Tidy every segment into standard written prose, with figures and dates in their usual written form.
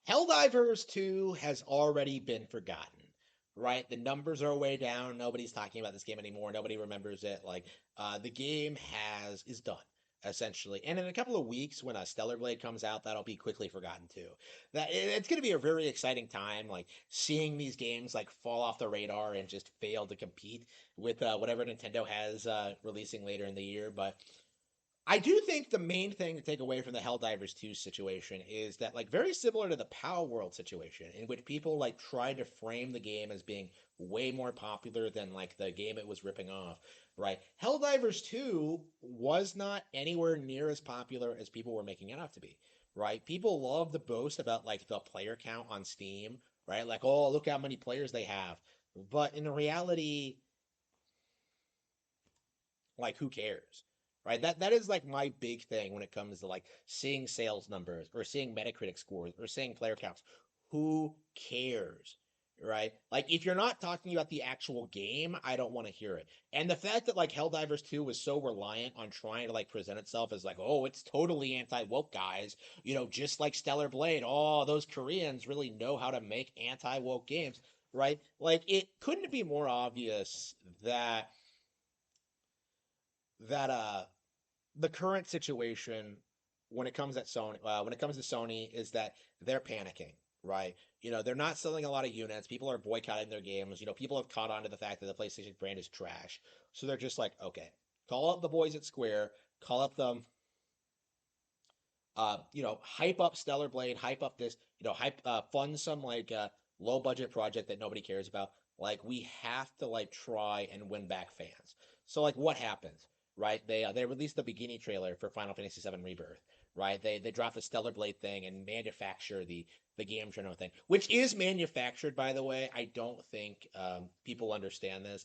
Helldivers 2 has already been forgotten, right? The numbers are way down. Nobody's talking about this game anymore. Nobody remembers it. The game is done essentially. And in a couple of weeks, when a Stellar Blade comes out, that'll be quickly forgotten too. It's going to be a very exciting time, like seeing these games like fall off the radar and just fail to compete with whatever Nintendo has releasing later in the year. But I do think the main thing to take away from the Helldivers 2 situation is that, like, very similar to the Power World situation, in which people like tried to frame the game as being way more popular than like the game it was ripping off, right? Helldivers 2 was not anywhere near as popular as people were making it out to be, right? People love to boast about like the player count on Steam, right? Like, oh, look how many players they have. But in reality, like, who cares, right? That is like my big thing when it comes to like seeing sales numbers or seeing Metacritic scores or seeing player counts. Who cares, right? Like, if you're not talking about the actual game, I don't want to hear it. And the fact that like Helldivers 2 was so reliant on trying to like present itself as like, oh, it's totally anti-woke, guys, just like Stellar Blade. Oh, those Koreans really know how to make anti-woke games, right? Like, it couldn't be more obvious that the current situation when it comes to Sony is that they're panicking, right? They're not selling a lot of units. People are boycotting their games. People have caught on to the fact that the PlayStation brand is trash. So they're just like, okay, call up the boys at Square, call up them, hype up Stellar Blade, hype up this, fund some like low budget project that nobody cares about. Like, we have to like try and win back fans. So like, what happens? Right? They released the beginning trailer for Final Fantasy VII Rebirth. Right? They dropped the Stellar Blade thing and manufacture the game journal thing, which is manufactured, by the way. I don't think people understand this,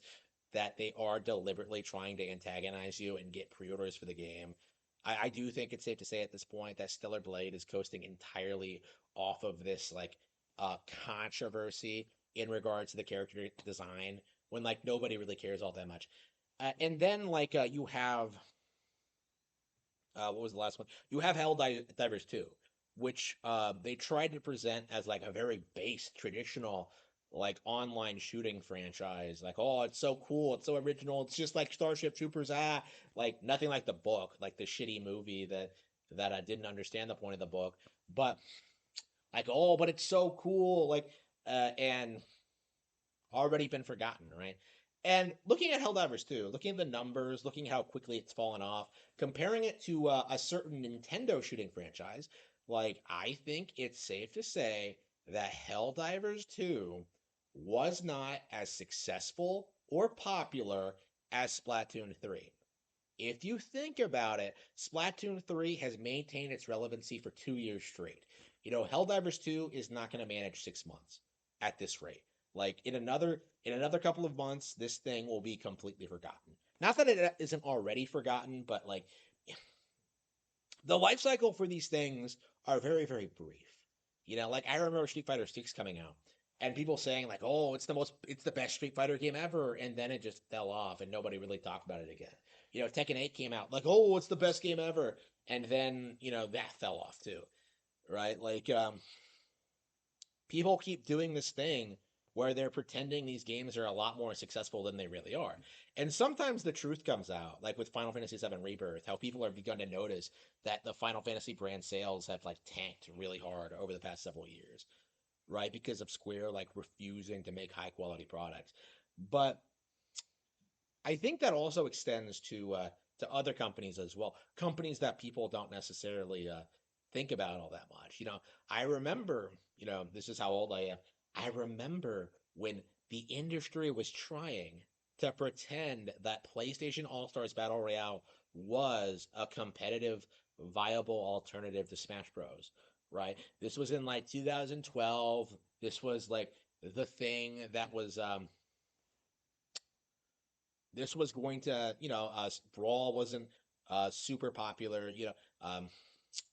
that they are deliberately trying to antagonize you and get pre-orders for the game. I do think it's safe to say at this point that Stellar Blade is coasting entirely off of this like controversy in regards to the character design, when like nobody really cares all that much. And then like you have what was the last one? You have Helldivers 2, which they tried to present as like a very base, traditional, like online shooting franchise. Like, oh, it's so cool, it's so original, it's just like Starship Troopers. Like nothing like the book, like the shitty movie that I didn't understand the point of the book. But like, oh, but it's so cool, like, and already been forgotten, right? And looking at Helldivers 2, looking at the numbers, looking at how quickly it's fallen off, comparing it to a certain Nintendo shooting franchise, like, I think it's safe to say that Helldivers 2 was not as successful or popular as Splatoon 3. If you think about it, Splatoon 3 has maintained its relevancy for 2 years straight. Helldivers 2 is not going to manage 6 months at this rate. Like, in another couple of months, this thing will be completely forgotten. Not that it isn't already forgotten, but like, the life cycle for these things are very, very brief. Like, I remember Street Fighter 6 coming out and people saying like, "Oh, it's the best Street Fighter game ever," and then it just fell off and nobody really talked about it again. Tekken 8 came out like, "Oh, it's the best game ever," and then that fell off too, right? Like, people keep doing this thing where they're pretending these games are a lot more successful than they really are. And sometimes the truth comes out, like with Final Fantasy VII Rebirth, how people have begun to notice that the Final Fantasy brand sales have like tanked really hard over the past several years, right? Because of Square like refusing to make high quality products. But I think that also extends to other companies as well, companies that people don't necessarily think about all that much. I remember, this is how old I am. I remember when the industry was trying to pretend that PlayStation All Stars Battle Royale was a competitive, viable alternative to Smash Bros. Right? This was in like 2012. This was like the thing that was this was going to, Brawl wasn't super popular,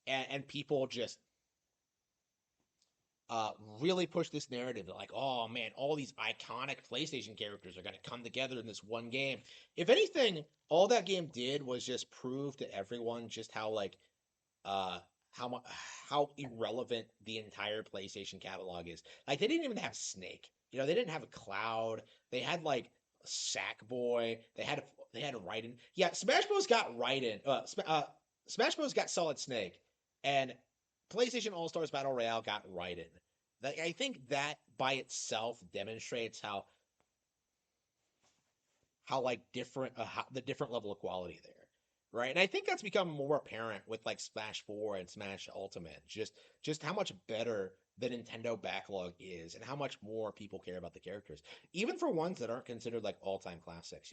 and people just uh, really pushed this narrative that, like, oh man, all these iconic PlayStation characters are going to come together in this one game. If anything, all that game did was just prove to everyone just uh, how much how irrelevant the entire PlayStation catalog is. Like they didn't even have Snake. They didn't have a Cloud. They had like Sackboy. They had Raiden. Yeah, Smash Bros got Raiden. Smash Bros got Solid Snake, and PlayStation All Stars Battle Royale got Raiden. I think that by itself demonstrates how like different the different level of quality there, right? And I think that's become more apparent with like Smash 4 and Smash Ultimate. Just how much better the Nintendo backlog is and how much more people care about the characters, even for ones that aren't considered like all-time classics.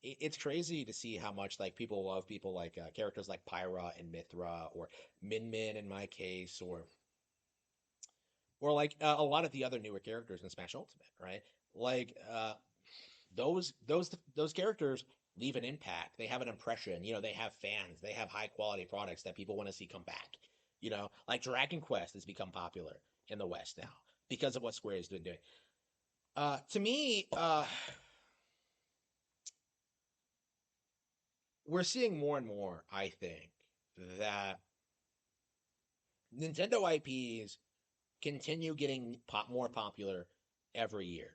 It's crazy to see how much like people love people like characters like Pyra and Mithra, or Min Min in my case, or like a lot of the other newer characters in Smash Ultimate, right? Like those characters leave an impact. They have an impression. They have fans. They have high quality products that people want to see come back. Like Dragon Quest has become popular in the West now because of what Square has been doing. To me, we're seeing more and more, I think, that Nintendo IPs continue getting more popular every year.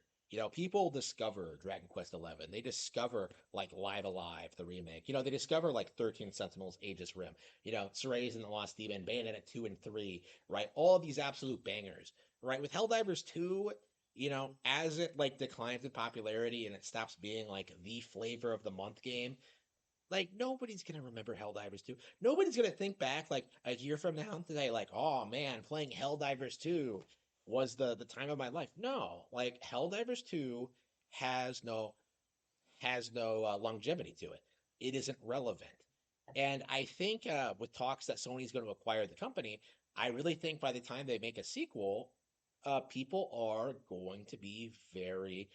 People discover Dragon Quest XI. They discover like Live Alive, the remake. They discover like 13 Sentinels, Aegis Rim. Cereza and the Lost Demon, Bayonetta 2 and 3, right? All of these absolute bangers, right? With Helldivers 2, as it like declines in popularity and it stops being like the flavor of the month game, like nobody's gonna remember Helldivers 2. Nobody's gonna think back like a year from now today, like, oh man, playing Helldivers 2 was the time of my life. No, like Helldivers 2 has no longevity to it. It isn't relevant. And I think with talks that Sony's going to acquire the company, I really think by the time they make a sequel, people are going to be very,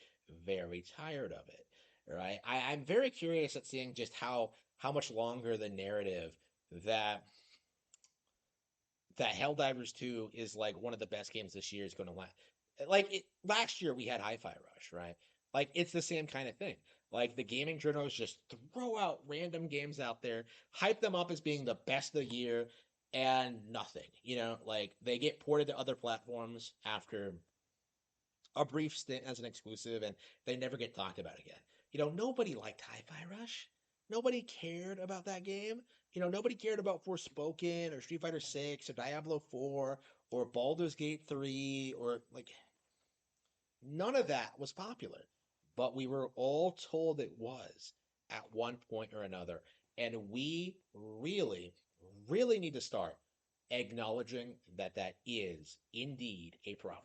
very tired of it. Right? I'm very curious at seeing just how much longer the narrative that that Helldivers 2 is like one of the best games this year is going to last. Last year we had Hi-Fi Rush, right? Like it's the same kind of thing. Like the gaming journals just throw out random games out there, hype them up as being the best of the year, and nothing. Like they get ported to other platforms after a brief stint as an exclusive, and they never get talked about again. Nobody liked Hi-Fi Rush. Nobody cared about that game. Nobody cared about Forspoken or Street Fighter 6 or Diablo 4 or Baldur's Gate 3, or like none of that was popular. But we were all told it was at one point or another. And we really, really need to start acknowledging that that is indeed a problem.